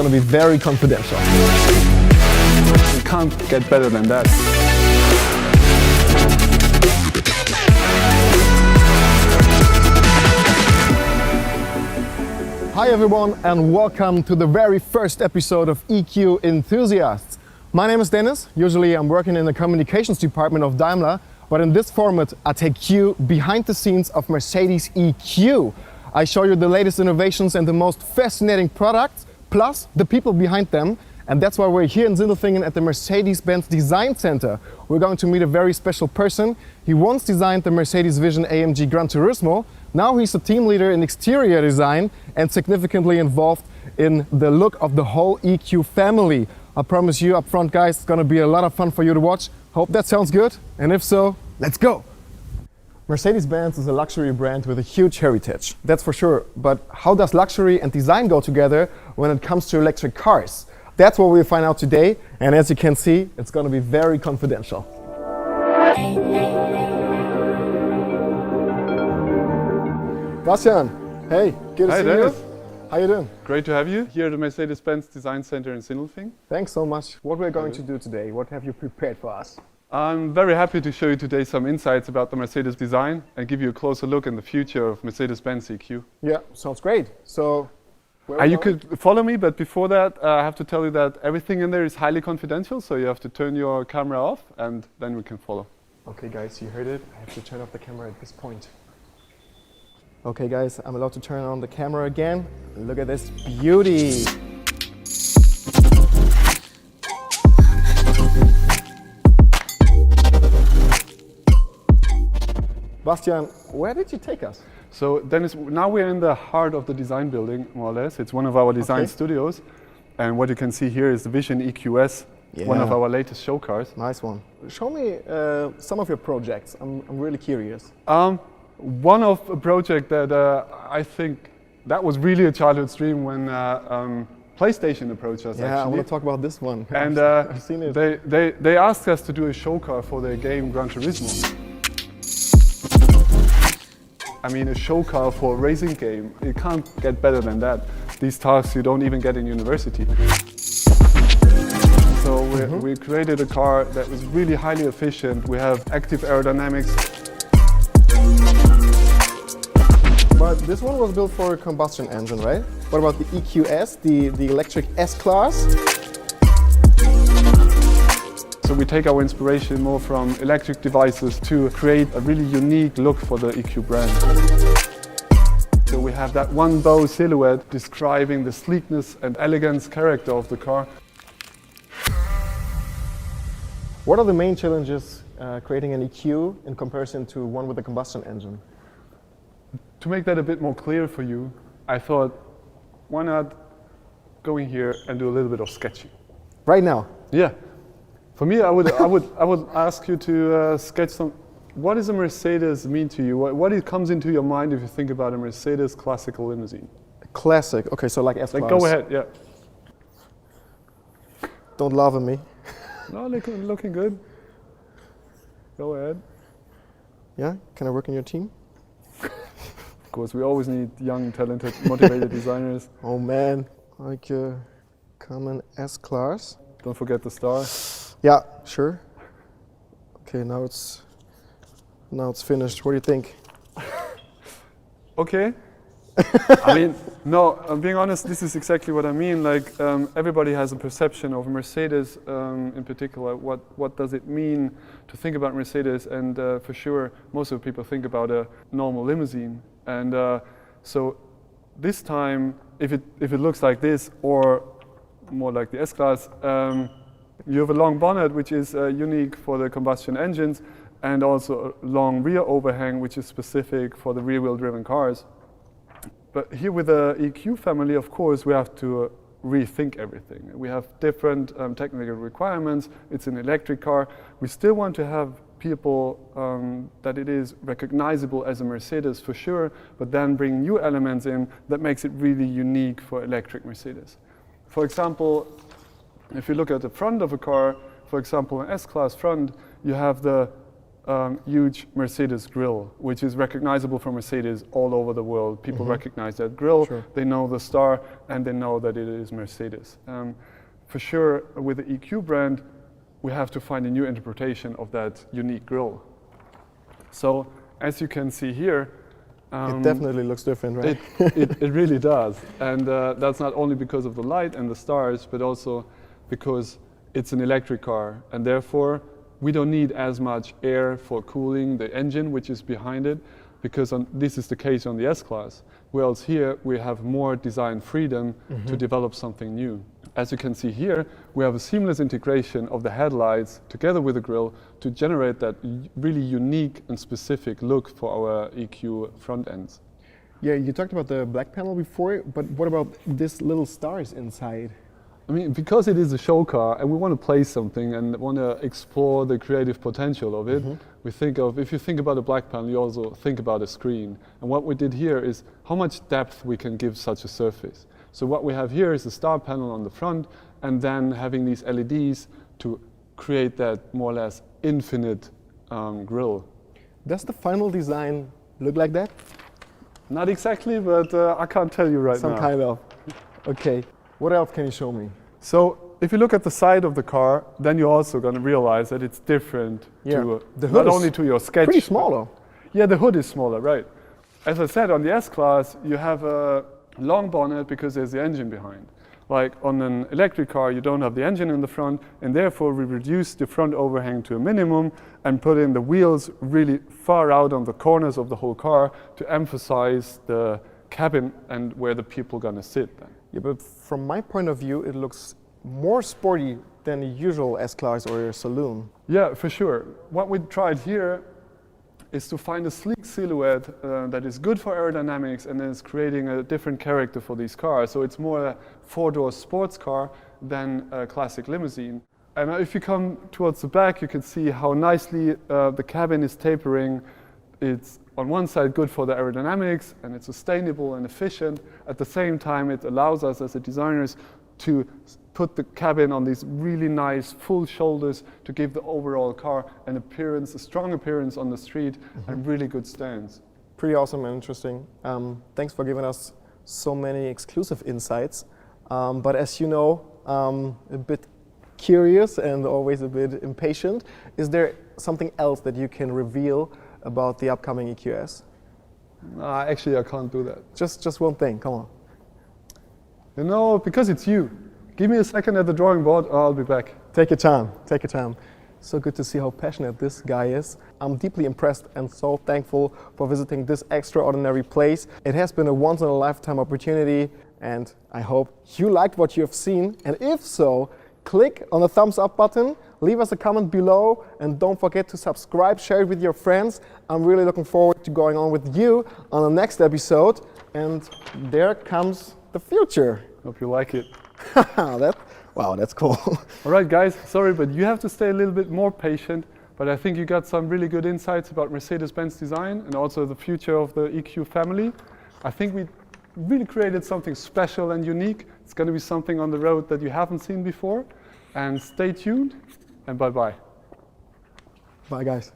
gonna be very confidential. You can't get better than that. Hi everyone and welcome to the very first episode of EQ Enthusiasts. My name is Dennis. Usually I'm working in the communications department of Daimler, but in this format I take you behind the scenes of Mercedes EQ. I show you the latest innovations and the most fascinating products, plus the people behind them. And that's why we're here in Sindelfingen at the Mercedes-Benz Design Center. We're going to meet a very special person. He once designed the Mercedes Vision AMG Gran Turismo. Now he's a team leader in exterior design and significantly involved in the look of the whole EQ family. I promise you up front, guys, it's gonna be a lot of fun for you to watch. Hope that sounds good, and if so, let's go! Mercedes-Benz is a luxury brand with a huge heritage, that's for sure. But how does luxury and design go together when it comes to electric cars? That's what we'll find out today, and as you can see, it's gonna be very confidential. Bastian, hey, good to see Dennis. you. How you doing? Great to have you here at the Mercedes-Benz Design Center in Sindelfingen. Thanks so much. What we're going to do today, what have you prepared for us? I'm very happy to show you today some insights about the Mercedes design and give you a closer look in the future of Mercedes-Benz EQ. Yeah, sounds great. So, where You could follow me, but before that I have to tell you that everything in there is highly confidential, so you have to turn your camera off and then we can follow. Okay guys, you heard it. I have to turn off the camera at this point. Okay guys, I'm allowed to turn on the camera again. Look at this beauty. Bastian, where did you take us? So Dennis, now we're in the heart of the design building, more or less. It's one of our design studios. And what you can see here is the VISION EQS, one of our latest show cars. Nice one. Show me some of your projects. I'm really curious. One of a project that I think that was really a childhood dream when PlayStation approached us. Yeah, I want to talk about this one. And I've seen it. they asked us to do a show car for their game Gran Turismo. I mean, a show car for a racing game. You can't get better than that. These tasks you don't even get in university. So we created a car that was really highly efficient. We have active aerodynamics. But this one was built for a combustion engine, right? What about the EQS, the electric S-Classe? So we take our inspiration more from electric devices to create a really unique look for the EQ brand. So we have that one bow silhouette describing the sleekness and elegance character of the car. What are the main challenges creating an EQ in comparison to one with a combustion engine? To make that a bit more clear for you, I thought, why not go in here and do a little bit of sketching? Right now? Yeah. For me, I would ask you to sketch some. What does a Mercedes mean to you? What comes into your mind if you think about a Mercedes classical limousine? Classic. Okay, so like S-Classe. Like, go ahead. Yeah. Don't laugh at me. No, looking good. Go ahead. Yeah. Can I work in your team? Of course, we always need young, talented, motivated designers. Oh man, like a common S-Classe. Don't forget the star. Yeah, sure. Okay, now it's finished. What do you think? Okay. I mean, no, I'm being honest, this is exactly what I mean. Like, everybody has a perception of Mercedes in particular. What does it mean to think about Mercedes? And for sure, most of the people think about a normal limousine. And so this time, if it looks like this, or more like the S-Classe, you have a long bonnet, which is unique for the combustion engines, and also a long rear overhang, which is specific for the rear-wheel driven cars. But here with the EQ family, of course, we have to rethink everything. We have different technical requirements. It's an electric car. We still want to have people that it is recognizable as a Mercedes for sure, but then bring new elements in that makes it really unique for electric Mercedes. For example, if you look at the front of a car, for example, an S-Class front, you have the huge Mercedes grille, which is recognizable from Mercedes all over the world. People recognize that grille, Sure. they know the star, and they know that it is Mercedes. For sure, with the EQ brand, we have to find a new interpretation of that unique grille. So, as you can see here, it definitely looks different, right? it really does. And that's not only because of the light and the stars, but also because it's an electric car. And therefore, we don't need as much air for cooling the engine, which is behind it, because this is the case on the S-Class. Whereas here, we have more design freedom to develop something new. As you can see here, we have a seamless integration of the headlights together with the grille to generate that really unique and specific look for our EQ front ends. Yeah, you talked about the black panel before, but what about this little stars inside? I mean, because it is a show car and we want to play something and want to explore the creative potential of it, we think of, if you think about a black panel, you also think about a screen. And what we did here is how much depth we can give such a surface. So what we have here is a star panel on the front and then having these LEDs to create that more or less infinite grille. Does the final design look like that? Not exactly, but I can't tell you right now. Some kind of. Okay. What else can you show me? So if you look at the side of the car, then you're also going to realize that it's different to The hood not is only to your sketch. pretty small though. Yeah, the hood is smaller, right. As I said, on the S-Class, you have a long bonnet because there's the engine behind. Like on an electric car, you don't have the engine in the front, and therefore we reduce the front overhang to a minimum and put in the wheels really far out on the corners of the whole car to emphasize the cabin and where the people are gonna sit then. Yeah, but from my point of view, it looks more sporty than a usual S-Class or a saloon. Yeah, for sure. What we tried here is to find a sleek silhouette that is good for aerodynamics and is creating a different character for these cars. So it's more a four-door sports car than a classic limousine. And if you come towards the back, you can see how nicely the cabin is tapering. It's on one side good for the aerodynamics and it's sustainable and efficient. At the same time, it allows us as designers to put the cabin on these really nice full shoulders to give the overall car an appearance, a strong appearance on the street and really good stance. Pretty awesome and interesting. Thanks for giving us so many exclusive insights. But as you know, a bit curious and always a bit impatient. Is there something else that you can reveal about the upcoming EQS? Actually, I can't do that. Just one thing, come on. You know, because it's you. Give me a second at the drawing board, I'll be back. Take your time, take your time. So good to see how passionate this guy is. I'm deeply impressed and so thankful for visiting this extraordinary place. It has been a once-in-a-lifetime opportunity and I hope you liked what you have seen. And if so, click on the thumbs up button, leave us a comment below and don't forget to subscribe, share it with your friends. I'm really looking forward to going on with you on the next episode. And there comes the future. Hope you like it. Wow, that's cool. All right, guys, sorry, but you have to stay a little bit more patient. But I think you got some really good insights about Mercedes-Benz design and also the future of the EQ family. I think we really created something special and unique. It's going to be something on the road that you haven't seen before. And stay tuned, and bye-bye. Bye, guys.